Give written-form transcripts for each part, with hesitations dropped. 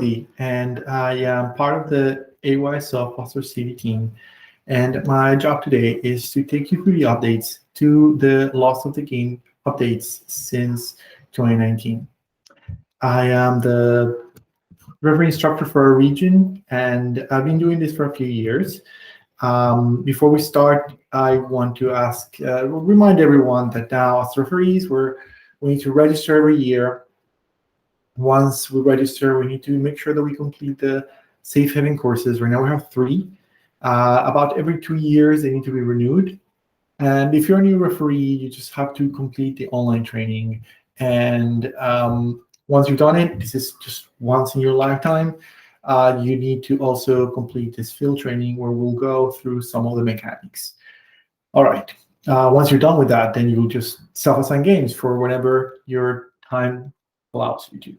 Lee, and I am part of the AYSL Foster City team. And my job today is to take you through the updates to the Lost of the Game updates since 2019. I am the referee instructor for our region, and I've been doing this for a few years. Before we start, I want to remind everyone that now as referees, we need to register every year. Once we register, we need to make sure that we complete the safe haven courses. Right now we have 3. About every 2 years, they need to be renewed. And if you're a new referee, you just have to complete the online training. And once you've done it, this is just once in your lifetime, you need to also complete this field training where we'll go through some of the mechanics. All right. Once you're done with that, then you'll just self-assign games for whenever your time allows you to.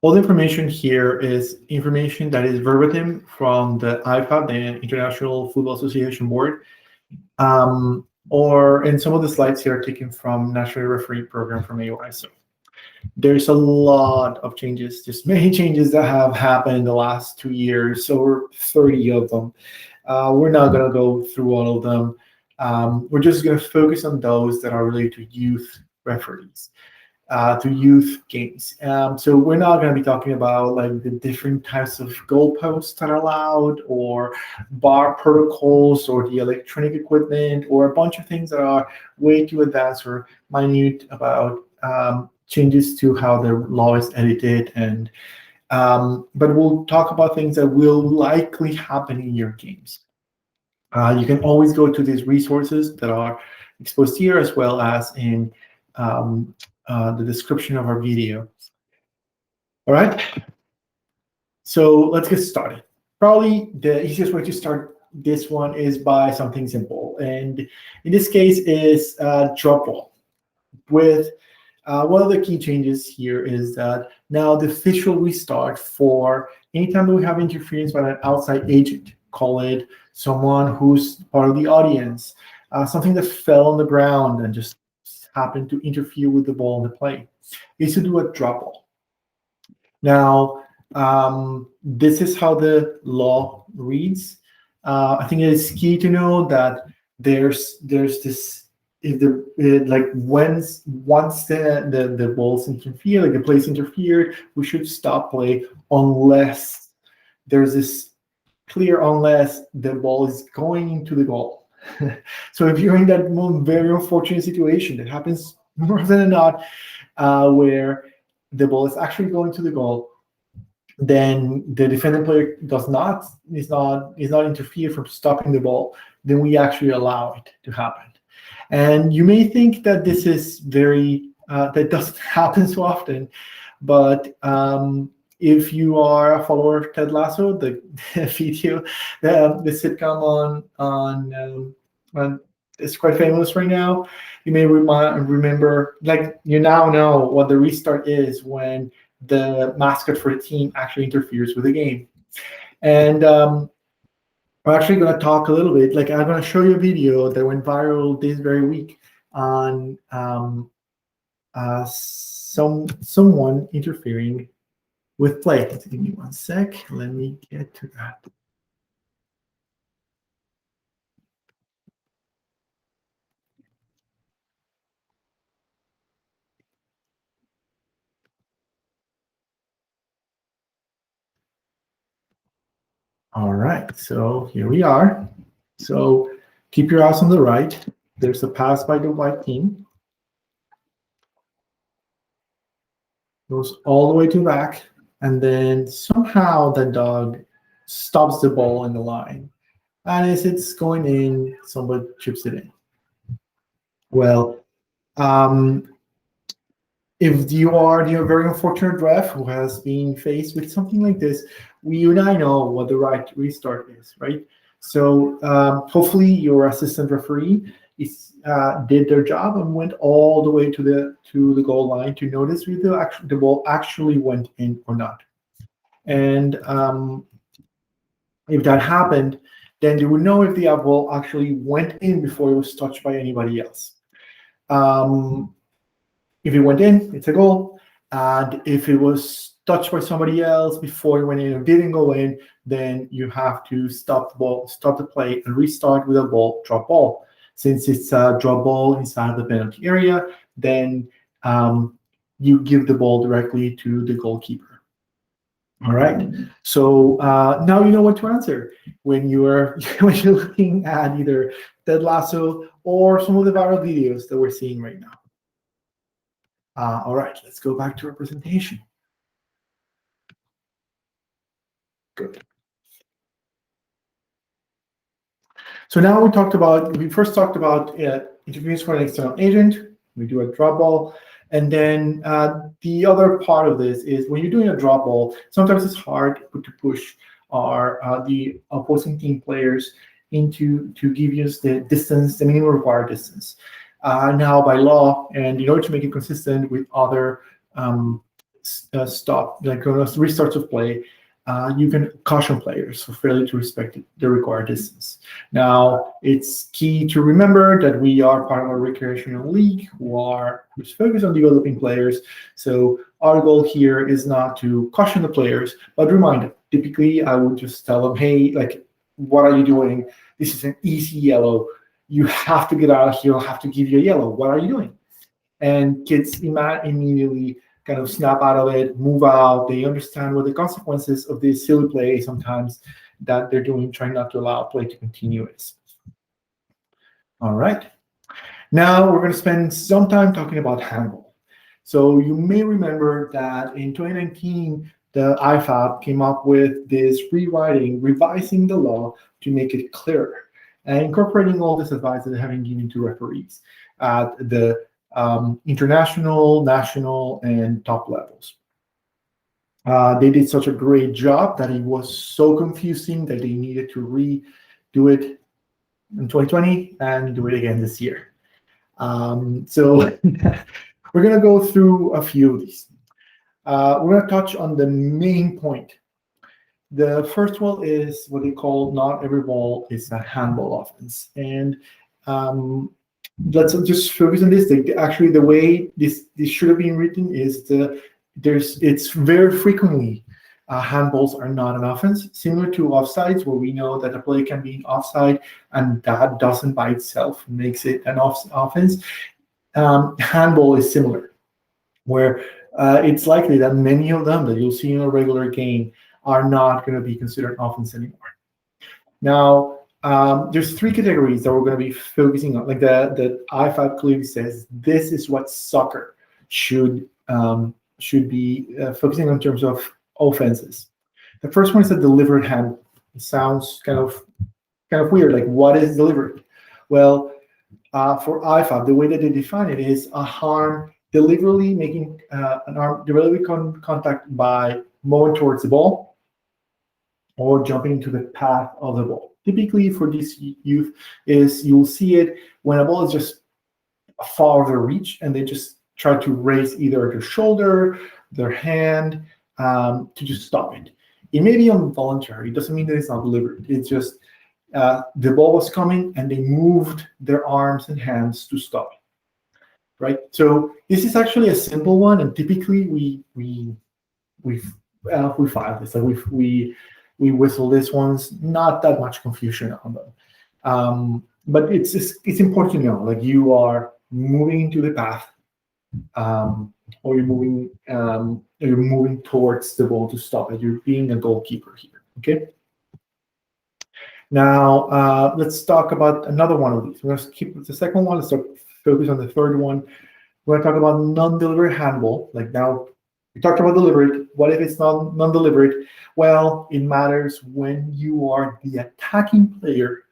All the information here is information that is verbatim from the IFAB, the International Football Association Board, and some of the slides here are taken from National Referee Program from AOI. So there's a lot of changes, just many changes that have happened in the last 2 years, over 30 of them. We're not going to go through all of them. We're just going to focus on those that are related to youth referees. To youth games. So we're not going to be talking about like the different types of goalposts that are allowed, or bar protocols, or the electronic equipment, or a bunch of things that are way too advanced or minute about changes to how the law is edited. And but we'll talk about things that will likely happen in your games. You can always go to these resources that are exposed here, as well as in the description of our video. All right, so let's get started. Probably the easiest way to start this one is by something simple, and in this case is drop ball. With one of the key changes here is that now the official restart for anytime that we have interference by an outside agent, call it someone who's part of the audience, something that fell on the ground and just happened to interfere with the ball in the play, is to do a drop ball. Now, this is how the law reads. I think it is key to know that there's this, if once the ball's interfered, like the play's interfered, we should stop play unless there's this clear unless the ball is going into the goal. So if you're in that very unfortunate situation that happens more often than not, where the ball is actually going to the goal, then the defending player is not interfere from stopping the ball, then we actually allow it to happen. And you may think that this is that doesn't happen so often, but if you are a follower of Ted Lasso, the video, the sitcom on it's quite famous right now, you may remember, like, you now know what the restart is when the mascot for the team actually interferes with the game. And we're actually going to talk a little bit, like I'm going to show you a video that went viral this very week on someone interfering with play. Give me 1 sec. Let me get to that. All right, so here we are. So keep your eyes on the right. There's a pass by the white team. Goes all the way to back, and then somehow the dog stops the ball in the line. And as it's going in, somebody chips it in. Well, if you are the very unfortunate ref who has been faced with something like this, you and I know what the right restart is, right? So hopefully your assistant referee did their job and went all the way to the goal line to notice if the ball actually went in or not. And if that happened, then they would know if the ball actually went in before it was touched by anybody else. If it went in, it's a goal. And if it was touched by somebody else before it went in or didn't go in, then you have to stop the play, and restart with a drop ball. Since it's a drop ball inside the penalty area, then you give the ball directly to the goalkeeper. All right. So now you know what to answer when you're looking at either Ted Lasso or some of the viral videos that we're seeing right now. All right, let's go back to our presentation. Good. So now we first talked about interference for an external agent. We do a drop ball. And then the other part of this is when you're doing a drop ball, sometimes it's hard to push the opposing team players to give you the distance, the minimum required distance. Now, by law, and in order to make it consistent with other restarts of play, you can caution players for failing to respect the required distance. Now, it's key to remember that we are part of a recreational league who's focused on developing players. So our goal here is not to caution the players, but remind them. Typically, I would just tell them, hey, what are you doing? This is an easy yellow. You have to get out of here. I'll have to give you a yellow. What are you doing? And kids immediately kind of snap out of it, move out. They understand what the consequences of this silly play sometimes that they're doing, trying not to allow play to continue is. All right. Now we're going to spend some time talking about Hannibal. So you may remember that in 2019, the IFAB came up with this revising the law to make it clearer and incorporating all this advice that they have been given to referees at the international, national, and top levels. They did such a great job that it was so confusing that they needed to redo it in 2020 and do it again this year. So we're going to go through a few of these. We're going to touch on the main point. The first one is what they call not every ball is a handball offense. And let's just focus on this. Actually, the way this should have been written is it's very frequently handballs are not an offense, similar to offsides, where we know that a play can be offside, and that doesn't by itself makes it an offense. Handball is similar, where it's likely that many of them that you'll see in a regular game are not going to be considered offense anymore. Now, there's three categories that we're going to be focusing on. Like the IFAB clearly says, this is what soccer should be focusing on in terms of offenses. The first one is a deliberate handball. It sounds kind of weird. Like, what is deliberate? Well, for IFAB, the way that they define it is a harm deliberately making an arm deliberately contact by moving towards the ball or jumping into the path of the ball. Typically, for this youth, you'll see it when a ball is just far out of their reach, and they just try to raise either their shoulder, their hand, to just stop it. It may be involuntary. It doesn't mean that it's not deliberate. It's just the ball was coming, and they moved their arms and hands to stop it. Right. So this is actually a simple one, and typically we file this. Like we whistle this one's, not that much confusion on them. But it's important to know, like, you are moving into the path, or you're moving towards the ball to stop it. You're being a goalkeeper here. Okay. Now let's talk about another one of these. We're going to keep the second one. Let's focus on the third one. We're going to talk about non-deliberate handball. Like, now we talked about deliberate. What if it's non-deliberate? Well, it matters when you are the attacking player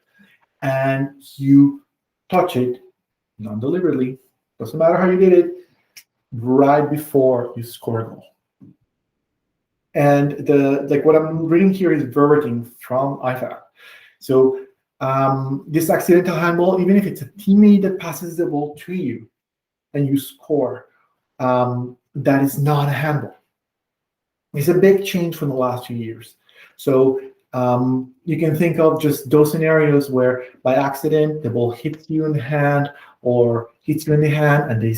and you touch it non-deliberately. Doesn't matter how you did it, right before you score a goal. And what I'm reading here is verbatim from IFAB. So this accidental handball, even if it's a teammate that passes the ball to you and you score, that is not a handball. It's a big change from the last few years. So you can think of just those scenarios where by accident the ball hits you in the hand or hits you in the hand and they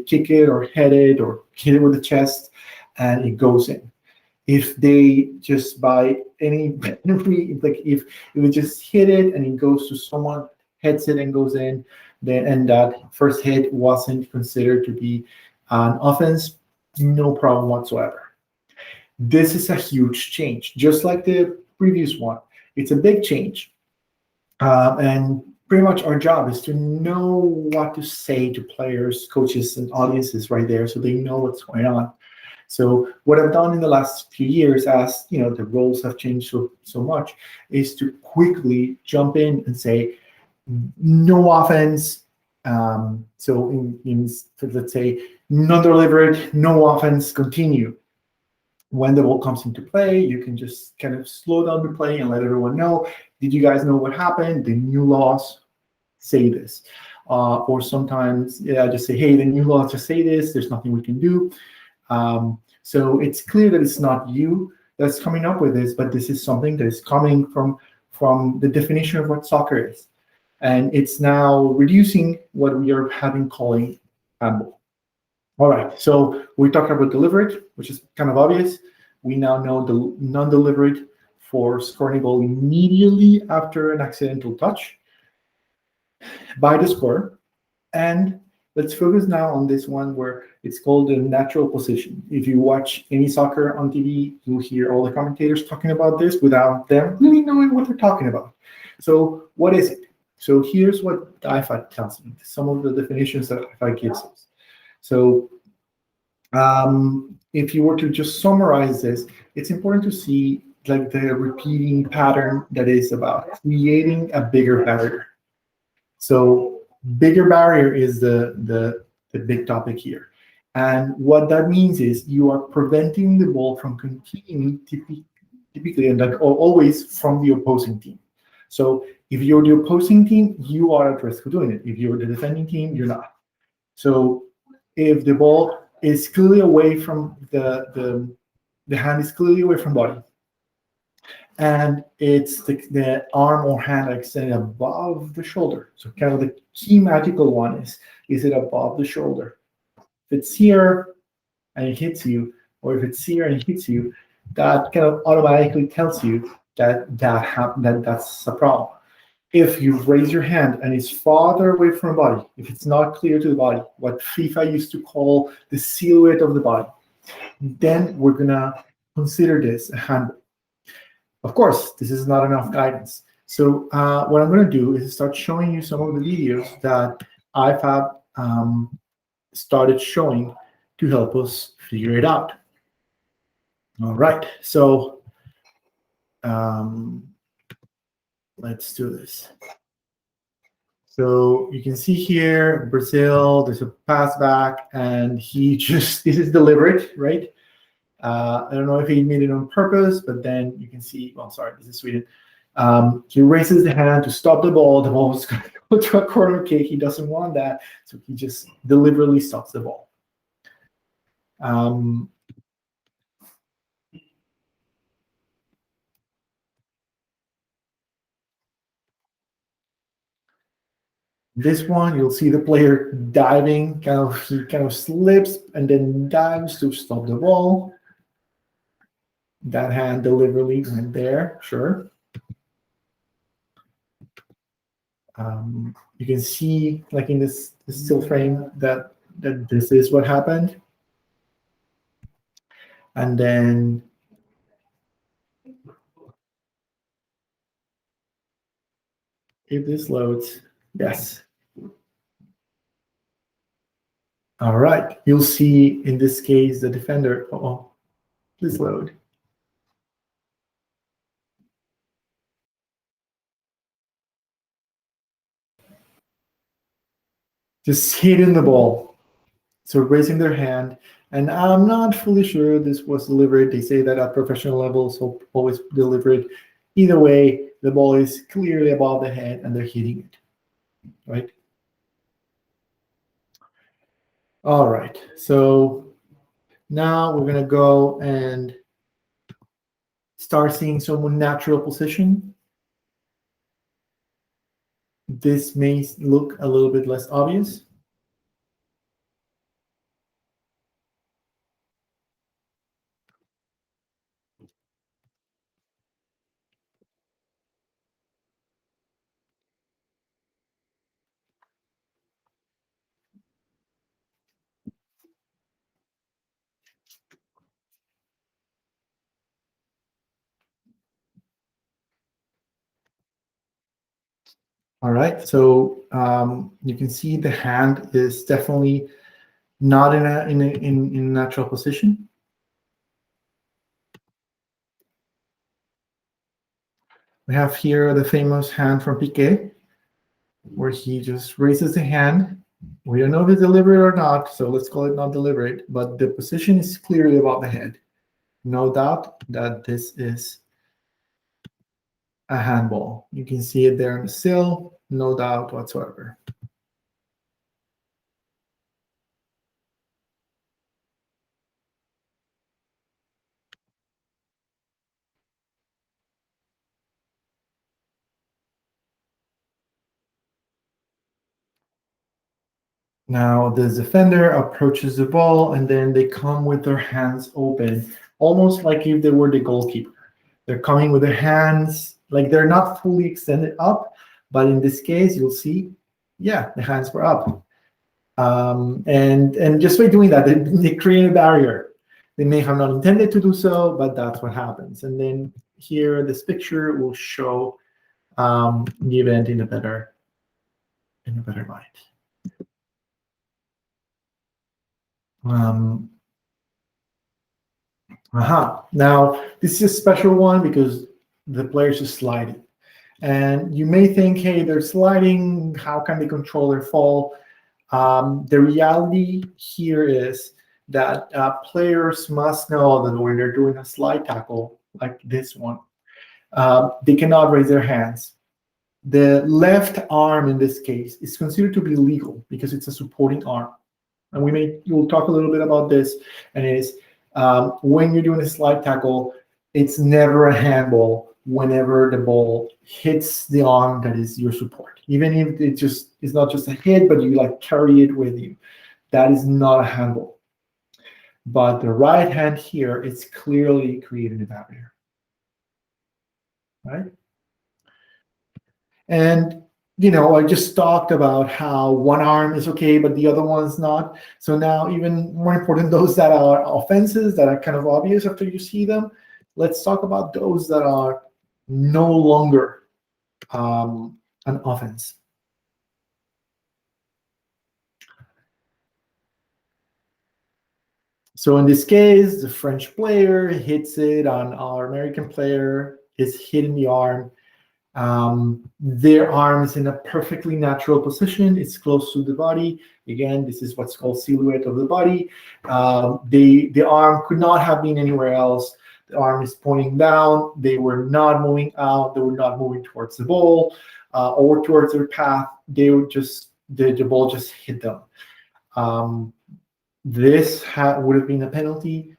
kick it or head it or hit it with the chest, and it goes in. If they just by any like if we just hit it and it goes to someone, hits it and goes in, then and that first hit wasn't considered to be an offense, no problem whatsoever. This is a huge change, just like the previous one. It's a big change, and pretty much our job is to know what to say to players, coaches, and audiences right there, so they know what's going on. So what I've done in the last few years, as you know, the roles have changed so much, is to quickly jump in and say, no offense. So let's say non-delivered, no offense, continue. When the ball comes into play, you can just kind of slow down the play and let everyone know, did you guys know what happened? The new laws say this. Or sometimes, yeah, just say, hey, the new laws just say this. There's nothing we can do. So it's clear that it's not you that's coming up with this, but this is something that is coming from the definition of what soccer is. And it's now reducing what we are having calling handball. All right, so we talked about deliberate, which is kind of obvious. We now know the non-deliberate for scoring a goal immediately after an accidental touch by the scorer. And let's focus now on this one where it's called the natural position. If you watch any soccer on TV, you'll hear all the commentators talking about this without them really knowing what they're talking about. So what is it? So here's what the IFAD tells me, some of the definitions that IFAD gives us. So if you were to just summarize this, it's important to see like the repeating pattern that is about creating a bigger barrier. So bigger barrier is the big topic here. And what that means is you are preventing the ball from continuing typically and like always from the opposing team. So if you're the opposing team, you are at risk of doing it. If you're the defending team, you're not. So if the ball is clearly away from the hand is clearly away from body, and it's the arm or hand extended above the shoulder. So kind of the key magical one is it above the shoulder? If it's here and it hits you, or if it's here and it hits you, that kind of automatically tells you that that's a problem. If you raise your hand and it's farther away from the body, if it's not clear to the body, what FIFA used to call the silhouette of the body, then we're gonna consider this a handball. Of course, this is not enough guidance. So what I'm gonna do is start showing you some of the videos that IFAB started showing to help us figure it out. All right, so let's do this. So you can see here, Brazil, there's a pass back, and he just, this is deliberate, right? I don't know if he made it on purpose, but then you can see, well, sorry, this is Sweden. He raises the hand to stop the ball. The ball is going to go to a corner kick. He doesn't want that, so he just deliberately stops the ball. This one, you'll see the player diving, he kind of slips and then dives to stop the ball. That hand deliberately went there, sure. You can see, like in this still frame, that this is what happened. And then if this loads, yes. All right, you'll see in this case the defender, please load. Just hitting the ball. So raising their hand, and I'm not fully sure this was delivered. They say that at professional level, so always delivered. Either way, the ball is clearly above the head and they're hitting it, right? All right, so now we're gonna go and start seeing some natural position. This may look a little bit less obvious. All right, so you can see the hand is definitely not in a natural position. We have here the famous hand from Piquet, where he just raises the hand. We don't know if it's deliberate or not, so let's call it not deliberate, but the position is clearly above the head. No doubt that this is a handball. You can see it there in the still, no doubt whatsoever. Now the defender approaches the ball and then they come with their hands open, almost like if they were the goalkeeper. They're coming with their hands, like they're not fully extended up, but in this case, you'll see, yeah, the hands were up. And just by doing that, they create a barrier. They may have not intended to do so, but that's what happens. And then here, this picture will show the event in a better light. Now, this is a special one because the players are sliding. And you may think, hey, they're sliding. How can they control their fall? The reality here is that players must know that when they're doing a slide tackle like this one, they cannot raise their hands. The left arm in this case is considered to be legal because it's a supporting arm. And we'll talk a little bit about this. And it is when you're doing a slide tackle, it's never a handball whenever the ball hits the arm that is your support. Even if it's not just a hit, but you like carry it with you. That is not a handball. But the right hand here is clearly creating a barrier. Right? And I just talked about how one arm is okay, but the other one's not. So now, even more important, those that are offenses that are kind of obvious after you see them, let's talk about those that are no longer an offense. So in this case, the French player hits it on our American player, is hitting the arm. Their arm is in a perfectly natural position. It's close to the body. Again, this is what's called silhouette of the body. The arm could not have been anywhere else. The arm is pointing down. They were not moving out. They were not moving towards the ball or towards their path. They were just the ball just hit them. This would have been a penalty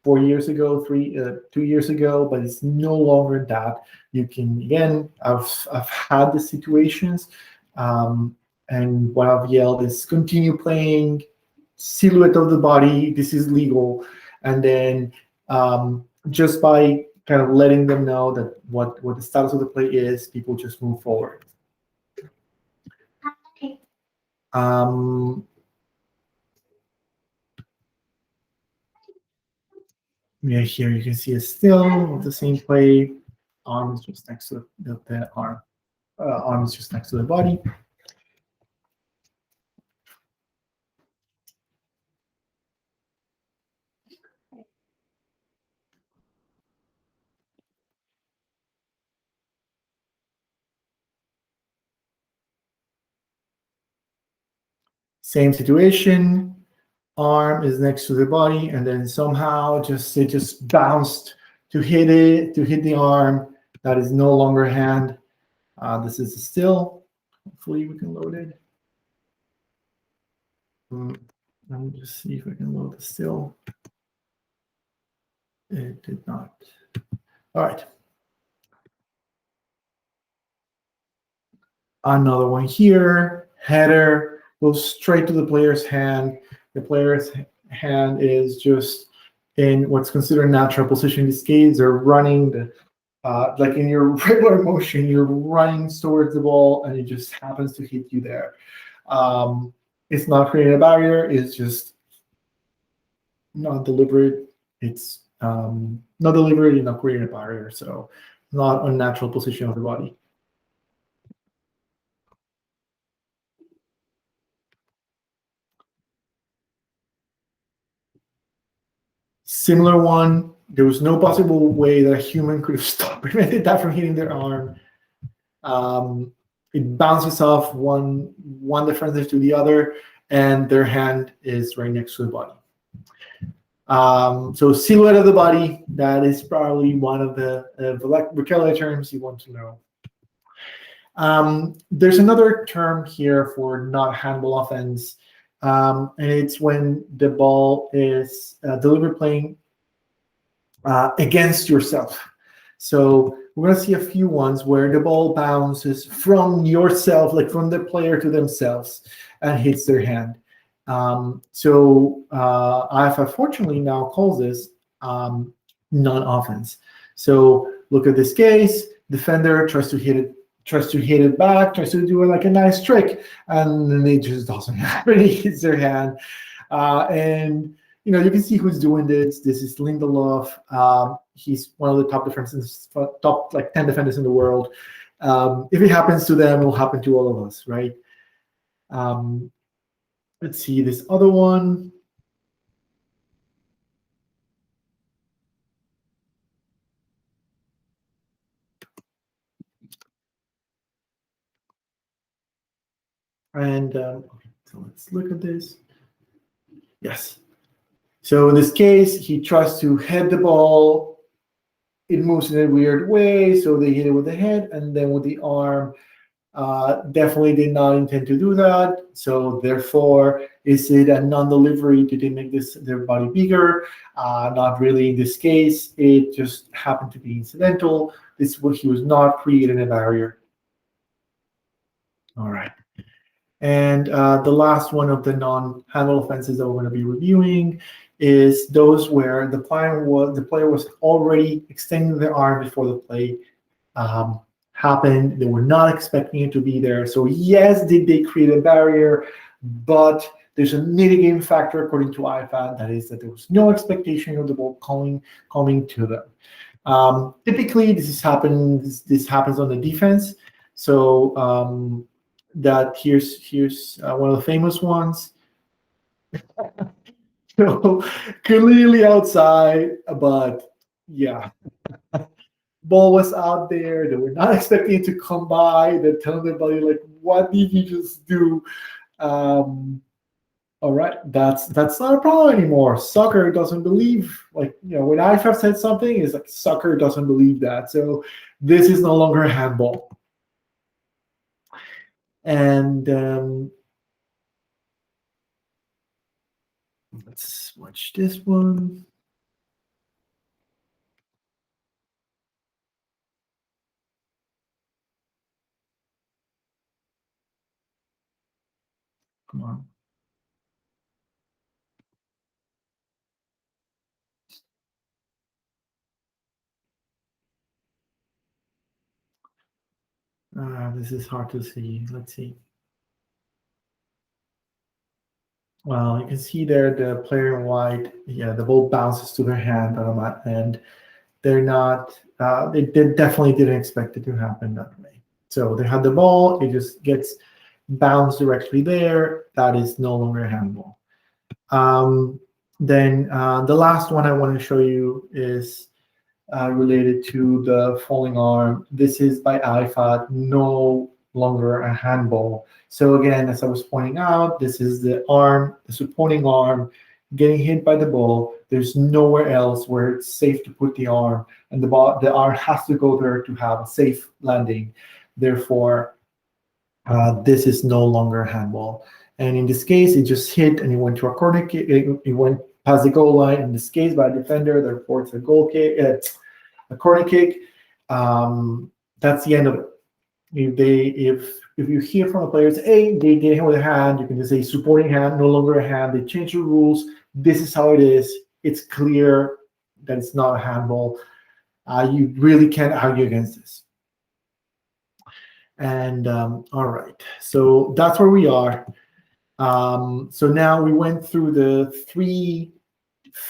4 years ago, 2 years ago, but it's no longer that. You can, again, I've had the situations, and what I've yelled is continue playing, silhouette of the body, this is legal. And then just by kind of letting them know that what the status of the play is, people just move forward. Yeah, here you can see a still of the same play. Arm is just next to the arm. Arm is just next to the body. Same situation. Arm is next to the body, and then somehow it just bounced to hit the arm. That is no longer hand. This is a still. Hopefully we can load it. Let me just see if I can load the still. It did not. All right. Another one here. Header goes straight to the player's hand. The player's hand is just in what's considered natural position. In this case, they're running like in your regular motion, you're running towards the ball and it just happens to hit you there. It's not creating a barrier. It's just not deliberate. It's not deliberate and not creating a barrier. So not a natural position of the body. Similar one. There was no possible way that a human could have prevented that from hitting their arm. Um, it bounces off one defender to the other, and their hand is right next to the body. So silhouette of the body, that is probably one of the vocabulary terms you want to know. There's another term here for not handball offense, and it's when the ball is delivered playing against yourself. So we're going to see a few ones where the ball bounces from yourself, like from the player to themselves, and hits their hand. So IFF fortunately now calls this non-offense. So look at this case. Defender tries to hit it back, tries to do like a nice trick, and then it just doesn't happen. He hits their hand, and you can see who's doing this. This is Lindelof. He's one of the top defenders, top like 10 defenders in the world. If it happens to them, it will happen to all of us, right? Let's see this other one. And okay, so let's look at this. Yes. So in this case, he tries to head the ball. It moves in a weird way, so they hit it with the head, and then with the arm. Definitely did not intend to do that. So therefore, is it a non-delivery? Did they make their body bigger? Not really in this case. It just happened to be incidental. This was he was not creating a barrier. All right. And the last one of the non-handle offenses that we're going to be reviewing is those where the player was already extending their arm before the play happened. They were not expecting it to be there. So yes, did they create a barrier, but there's a mitigating factor according to IFAD, that is that there was no expectation of the ball coming to them. Typically, this happens on the defense. So that here's one of the famous ones. So clearly outside, but yeah. Ball was out there. They were not expecting it to come by. They're telling their body, like, what did you just do? All right, that's not a problem anymore. Soccer doesn't believe, like, when IFF said something, it's like soccer doesn't believe that. So this is no longer a handball. And let's watch this one. Come on. This is hard to see. Let's see. Well, you can see there the player in white. Yeah, the ball bounces to their hand, and they're not. They definitely didn't expect it to happen that way. So they had the ball. It just gets bounced directly there. That is no longer a handball. Then the last one I want to show you is related to the falling arm. This is by IFAD, no longer a handball. So again, as I was pointing out, this is the arm, the supporting arm, getting hit by the ball. There's nowhere else where it's safe to put the arm, and the arm has to go there to have a safe landing. Therefore, this is no longer a handball. And in this case, it just hit and it went to a corner kick. It went past the goal line. In this case, by a defender, therefore it's a goal kick. A corner kick. That's the end of it. If you hear from the players, hey, they get hit with a hand, you can just say supporting hand, no longer a hand. They change the rules. This is how it is. It's clear that it's not a handball. You really can't argue against this. And all right, so that's where we are. So now we went through the three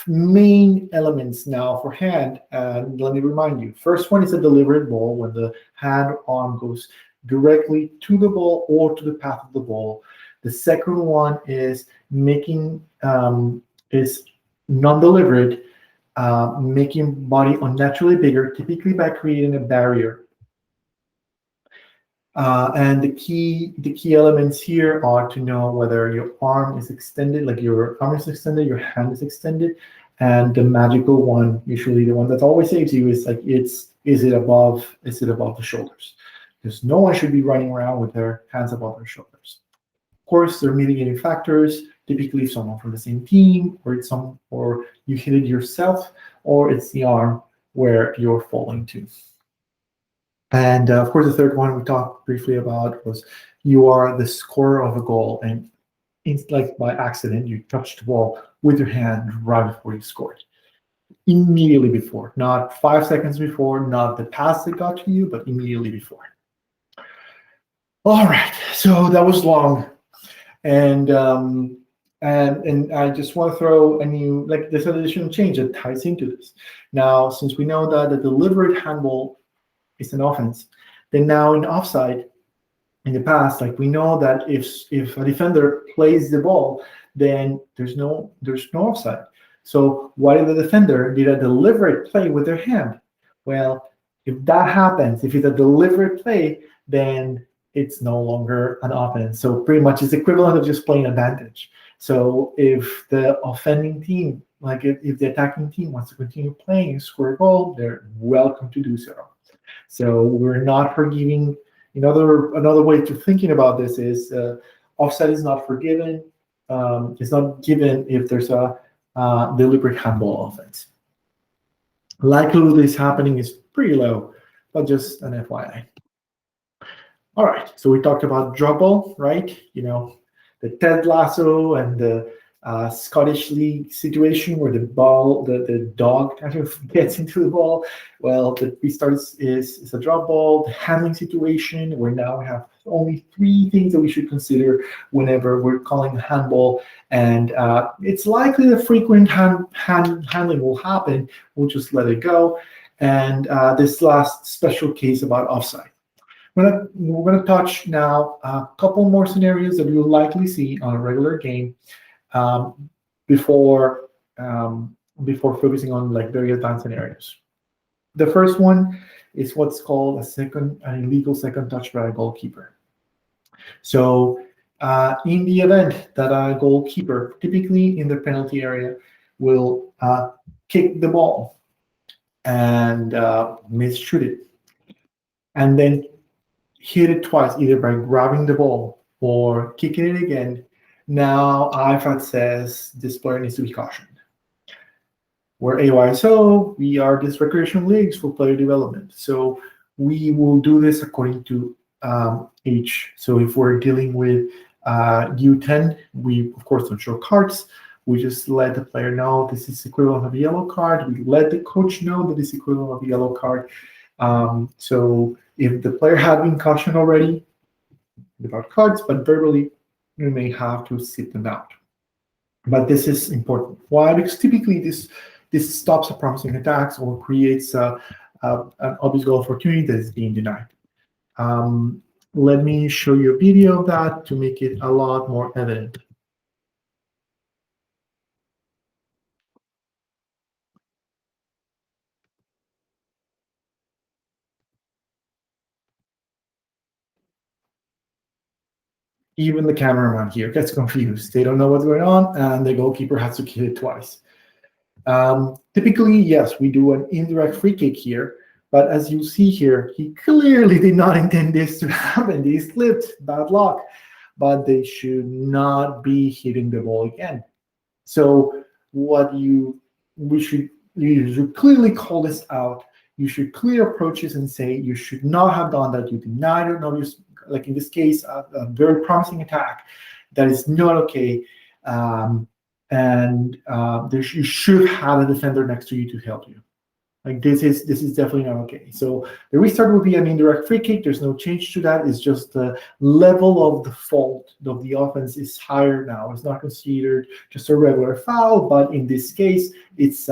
main elements now for hand, and let me remind you. First one is a deliberate ball, when the hand arm goes directly to the ball or to the path of the ball. The second one is making is non-deliberate, making body unnaturally bigger, typically by creating a barrier. And the key elements here are to know whether your arm is extended, like your arm is extended, your hand is extended, and the magical one, usually the one that always saves you, is like is it above the shoulders? Because no one should be running around with their hands above their shoulders. Of course, there are mitigating factors. Typically, someone from the same team, or you hit it yourself, or it's the arm where you're falling to. And of course, the third one we talked briefly about was you are the scorer of a goal, and it's like by accident you touched the ball with your hand right before you scored. Immediately before, not 5 seconds before, not the pass that got to you, but immediately before. All right, so that was long, and I just want to throw a new, like, this additional change that ties into this. Now, since we know that the deliberate handball is an offense, then now in offside, in the past, like, we know that if a defender plays the ball, then there's no offside. So what if the defender did a deliberate play with their hand? Well, if that happens, if it's a deliberate play, then it's no longer an offense. So pretty much it's equivalent of just playing advantage. So if the offending team, like if the attacking team wants to continue playing and score a goal, they're welcome to do so. So we're not forgiving. Another way to thinking about this is offside is not forgiven. It's not given if there's a deliberate handball offense. Likelihood this happening is pretty low, but just an FYI. All right, so we talked about drop ball, right? The Ted Lasso and the Scottish League situation where the dog kind of gets into the ball. Well, the restart is a drop ball. The handling situation, where now we have only 3 things that we should consider whenever we're calling handball, and it's likely that frequent handling will happen. We'll just let it go. And this last special case about offside. We're going to touch now a couple more scenarios that you'll likely see on a regular game before focusing on like very advanced scenarios. The first one is what's called an illegal second touch by a goalkeeper. So in the event that a goalkeeper, typically in the penalty area, will kick the ball and misshoot it, and then hit it twice, either by grabbing the ball or kicking it again, now IFAT says this player needs to be cautioned. We're AYSO, we are these recreational leagues for player development. So we will do this according to age. So if we're dealing with U10, we of course don't show cards. We just let the player know this is equivalent of a yellow card. We let the coach know that it's equivalent of a yellow card. So if the player had been cautioned already without cards, but verbally, you may have to sit them out. But this is important. Why? Because typically this stops a promising attacks or creates an obvious goal opportunity that is being denied. Let me show you a video of that to make it a lot more evident. Even the cameraman here gets confused. They don't know what's going on, and the goalkeeper has to kick it twice. Typically, yes, we do an indirect free kick here, but as you see here, he clearly did not intend this to happen. He slipped, bad luck, but they should not be hitting the ball again. So you should clearly call this out. You should clear approaches and say you should not have done that. You denied it. No, like in this case, a very promising attack that is not okay. You should have a defender next to you to help you. Like this is definitely not okay. So the restart will be an indirect free kick. There's no change to that. It's just the level of the fault of the offense is higher now. It's not considered just a regular foul, but in this case, it's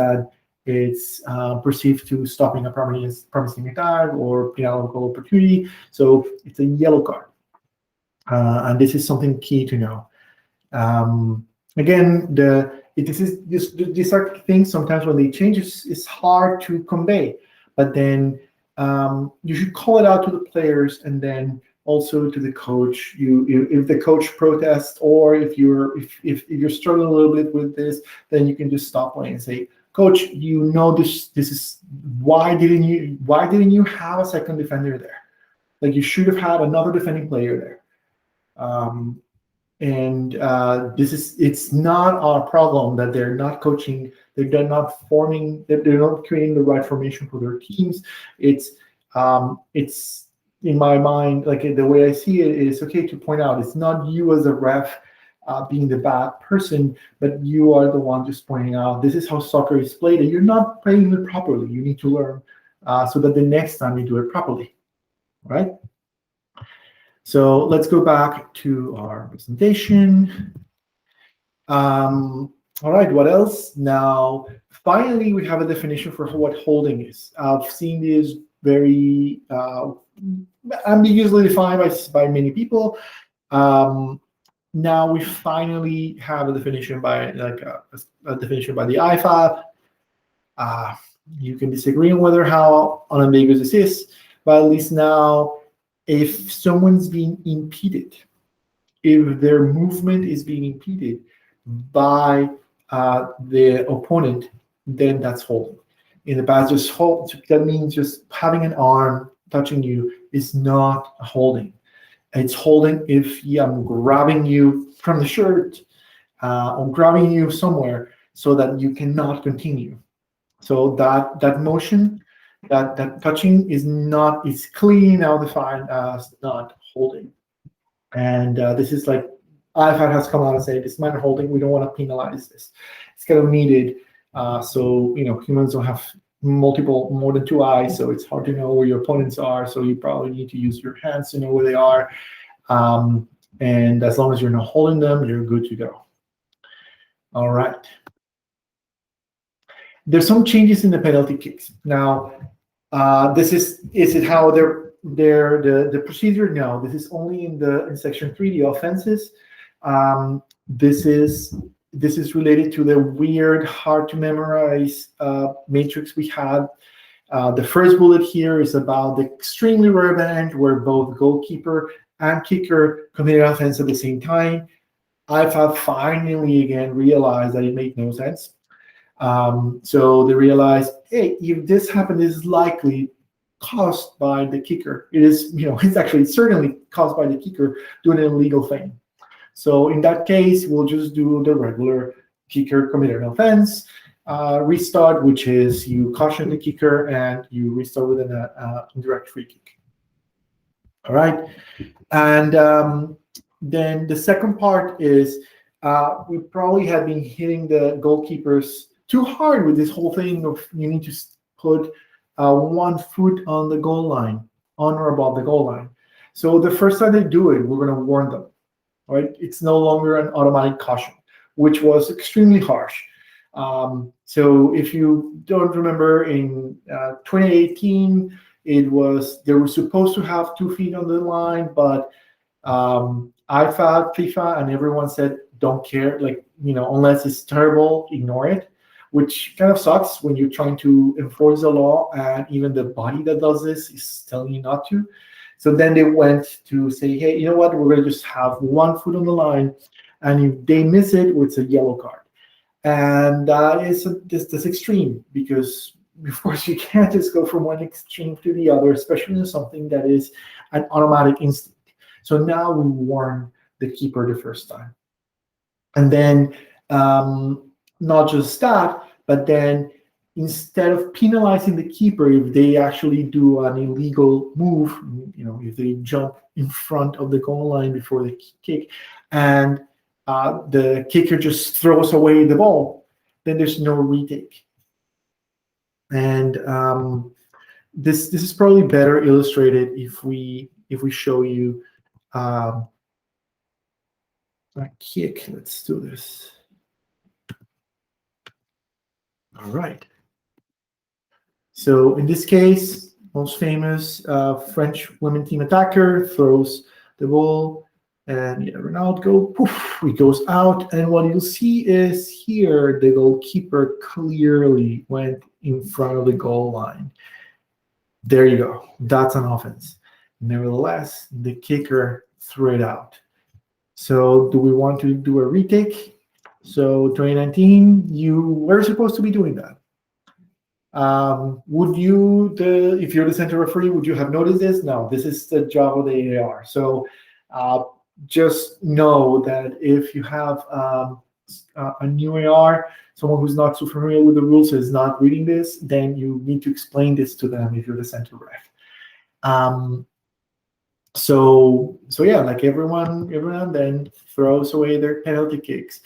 perceived to stopping a promising attack or penalty goal opportunity. So it's a yellow card, and this is something key to know. Again, these are things sometimes when they change, it's hard to convey. But then you should call it out to the players, and then also to the coach. If the coach protests, or if you're struggling a little bit with this, then you can just stop playing and say, Coach, this is why didn't you have a second defender there? Like, you should have had another defending player there. And it's not our problem that they're not coaching, they're not forming, they're not creating the right formation for their teams. It's in my mind, like, the way I see it is okay to point out it's not you as a ref being the bad person, but you are the one just pointing out this is how soccer is played, and you're not playing it properly. You need to learn so that the next time you do it properly, right? So let's go back to our presentation. All right, what else? Now, finally, we have a definition for what holding is. I've seen this very ambiguously defined by many people. Now we finally have a definition by a definition by the IFAB. You can disagree on whether how unambiguous this is, but at least now, if someone's being impeded, if their movement is being impeded by the opponent, then that's holding. In the past, just hold, that means just having an arm touching you is not holding. It's holding if I'm grabbing you from the shirt or grabbing you somewhere so that you cannot continue. So that motion, that touching is clearly now defined as not holding. And this is like IFAD has come out and said, this minor holding, we don't want to penalize this. It's kind of needed. So humans don't have more than two eyes, so it's hard to know where your opponents are. So you probably need to use your hands to know where they are. And as long as you're not holding them, you're good to go. All right. There's some changes in the penalty kicks. Now, is it how the procedure? No, this is only in section 3, the offenses. This is related to the weird, hard to memorize matrix we had. The first bullet here is about the extremely rare event where both goalkeeper and kicker committed offense at the same time. IFAB finally again realized that it made no sense. So they realized, hey, if this happened, this is likely caused by the kicker. It's actually certainly caused by the kicker doing an illegal thing. So in that case, we'll just do the regular kicker committed an offense restart, which is you caution the kicker and you restart with an indirect free kick. All right, and then the second part is we probably have been hitting the goalkeepers too hard with this whole thing of you need to put 1 foot on the goal line, on or above the goal line. So the first time they do it, we're going to warn them. Right? It's no longer an automatic caution, which was extremely harsh. So if you don't remember, in 2018, they were supposed to have 2 feet on the line, but IFAB, FIFA, and everyone said, don't care, unless it's terrible, ignore it, which kind of sucks when you're trying to enforce the law and even the body that does this is telling you not to. So then they went to say, hey, you know what, we're going to just have 1 foot on the line, and if they miss it, it's a yellow card. And that's extreme, because of course you can't just go from one extreme to the other, especially in something that is an automatic instinct. So now we warn the keeper the first time. And then not just that, but then instead of penalizing the keeper if they actually do an illegal move, if they jump in front of the goal line before the kick, and the kicker just throws away the ball, then there's no retake. And this is probably better illustrated if we show you a kick. Let's do this. All right. So in this case, most famous French women team attacker throws the ball And yeah, Ronaldo, poof, he goes out. And what you'll see is here the goalkeeper clearly went in front of the goal line. There you go. That's an offense. Nevertheless, the kicker threw it out. So do we want to do a retake? So 2019, you were supposed to be doing that. Would you, if you're the center referee, would you have noticed this? No, this is the job of the AR. So uh, just know that if you have a new AR, someone who's not so familiar with the rules is not reading this, then you need to explain this to them if you're the center ref. Um, so yeah, like everyone then throws away their penalty kicks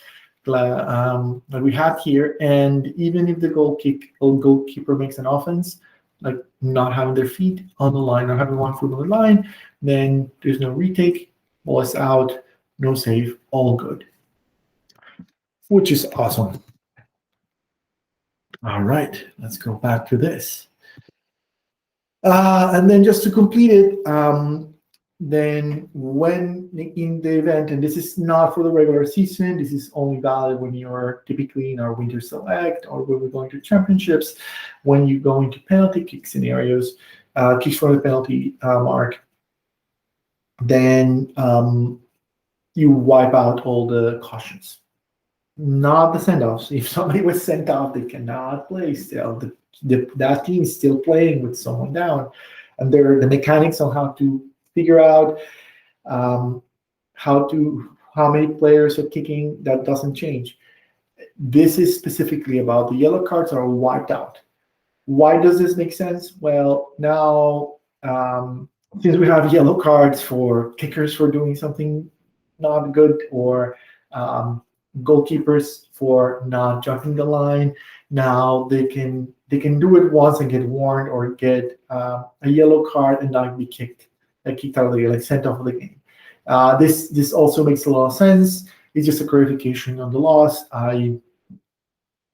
that we have here, and even if the goalkeeper makes an offense, like not having their feet on the line, not having one foot on the line, then there's no retake, ball is out, no save, all good, which is awesome. All right, let's go back to this. And then just to complete it, then when in the event, and this is not for the regular season, this is only valid when you're typically in our winter select or when we're going to championships, when you go into penalty kick scenarios, kicks from the penalty mark, then you wipe out all the cautions. Not the send-offs. If somebody was sent off, they cannot play still. That team is still playing with someone down, and the mechanics on how to figure out how many players are kicking, that doesn't change. This is specifically about the yellow cards are wiped out. Why does this make sense? Well, now since we have yellow cards for kickers for doing something not good, or goalkeepers for not jumping the line, now they can do it once and get warned or get a yellow card and not be kicked out of the game, like sent off of the game. This also makes a lot of sense. It's just a clarification on the laws. I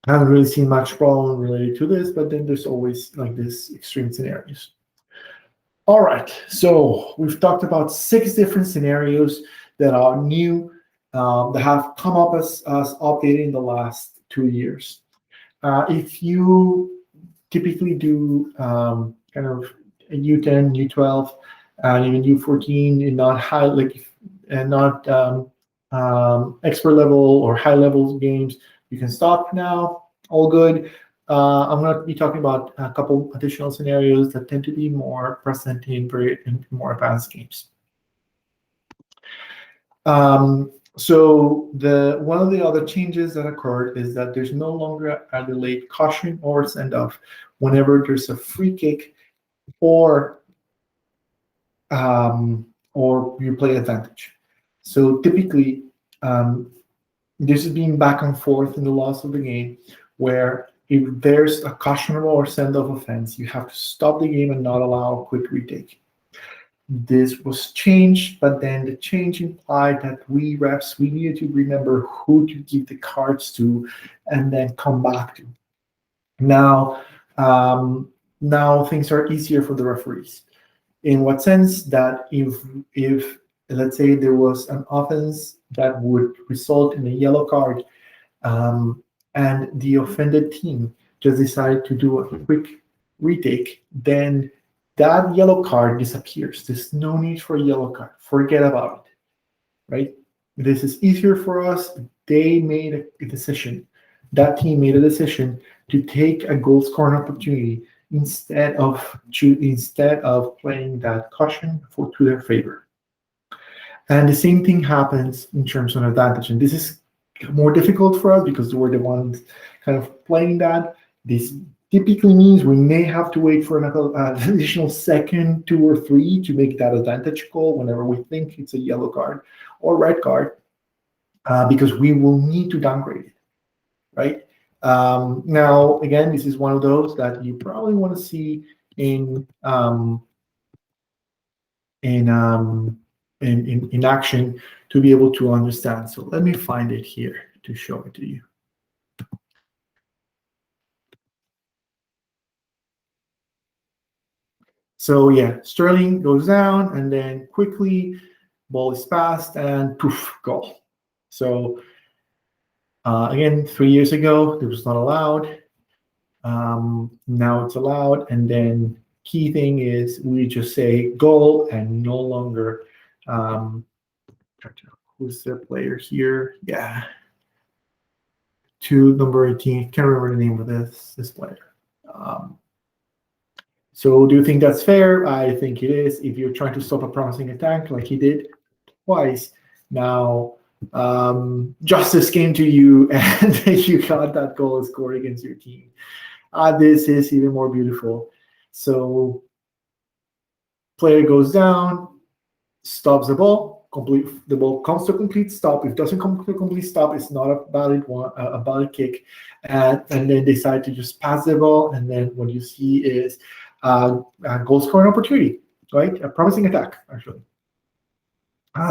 haven't really seen much problem related to this, but then there's always like this extreme scenarios. All right, so we've talked about 6 different scenarios that are new, that have come up as updated in the last 2 years. If you typically do kind of a U10, U12, and even U14, and not high, and not expert level or high level games, you can stop now. All good. I'm going to be talking about a couple additional scenarios that tend to be more present in more advanced games. So one of the other changes that occurred is that there's no longer a delayed caution or send off whenever there's a free kick or you play advantage. So typically, this is being back and forth in the laws of the game, where if there's a cautionable or send-off offense, you have to stop the game and not allow a quick retake. This was changed, but then the change implied that we refs, we needed to remember who to give the cards to and then come back to. Now things are easier for the referees. In what sense? That if let's say there was an offense that would result in a yellow card, and the offended team just decided to do a quick retake, then that yellow card disappears. There's no need for a yellow card. Forget about it, right? This is easier for us. They made a decision. That team made a decision to take a goal scoring opportunity instead of playing that caution to their favor. And the same thing happens in terms of advantage. And this is more difficult for us because we're the ones kind of playing that. This typically means we may have to wait for an additional second, 2 or 3 to make that advantage call whenever we think it's a yellow card or red card, because we will need to downgrade it, right? Now, again, this is one of those that you probably want to see in action to be able to understand. So let me find it here to show it to you. So yeah, Sterling goes down, and then quickly ball is passed, and poof, goal. So again, 3 years ago, it was not allowed. Now it's allowed. And then key thing is we just say goal and no longer, who's the player here? Yeah. To number 18, can't remember the name of this player. So do you think that's fair? I think it is. If you're trying to stop a promising attack like he did twice, now justice came to you and you got that goal scored against your team. This is even more beautiful. So player goes down, stops the ball, the ball comes to a complete stop. If it doesn't come to a complete stop, it's not a valid one, a valid kick. And then decide to just pass the ball. And then what you see is a goal scoring opportunity, right? A promising attack, actually.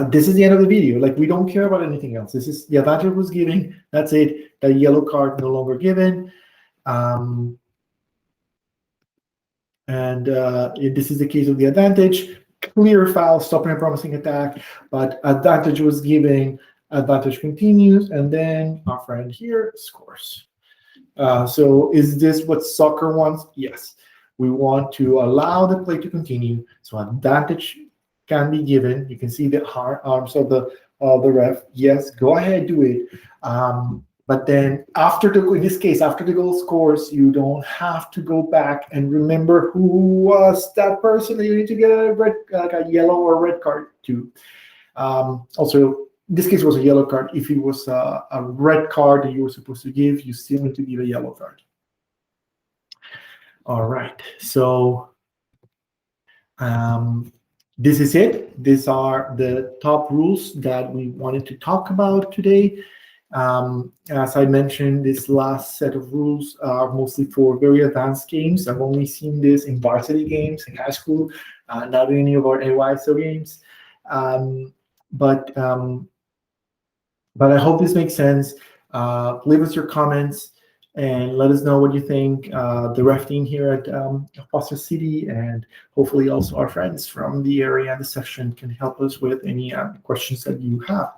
This is the end of the video. Like, we don't care about anything else. This is the advantage was given. That's it. The yellow card no longer given. This is the case of the advantage. Clear foul, stopping a promising attack, but advantage was given. Advantage continues, and then our friend here scores. So is this what soccer wants? Yes. We want to allow the play to continue, so advantage can be given. You can see the arms of the ref. Yes, go ahead, do it. But then in this case, after the goal scores, you don't have to go back and remember who was that person that you need to get a yellow or red card to. Also, in this case, it was a yellow card. If it was a red card that you were supposed to give, you still need to give a yellow card. All right, so this is it. These are the top rules that we wanted to talk about today. As I mentioned, this last set of rules are mostly for very advanced games. I've only seen this in varsity games in high school, not in any of our AYSO games. But I hope this makes sense. Leave us your comments and let us know what you think. The ref team here at Foster City, and hopefully also our friends from the area and the section can help us with any questions that you have.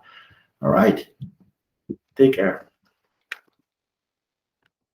All right. Take care.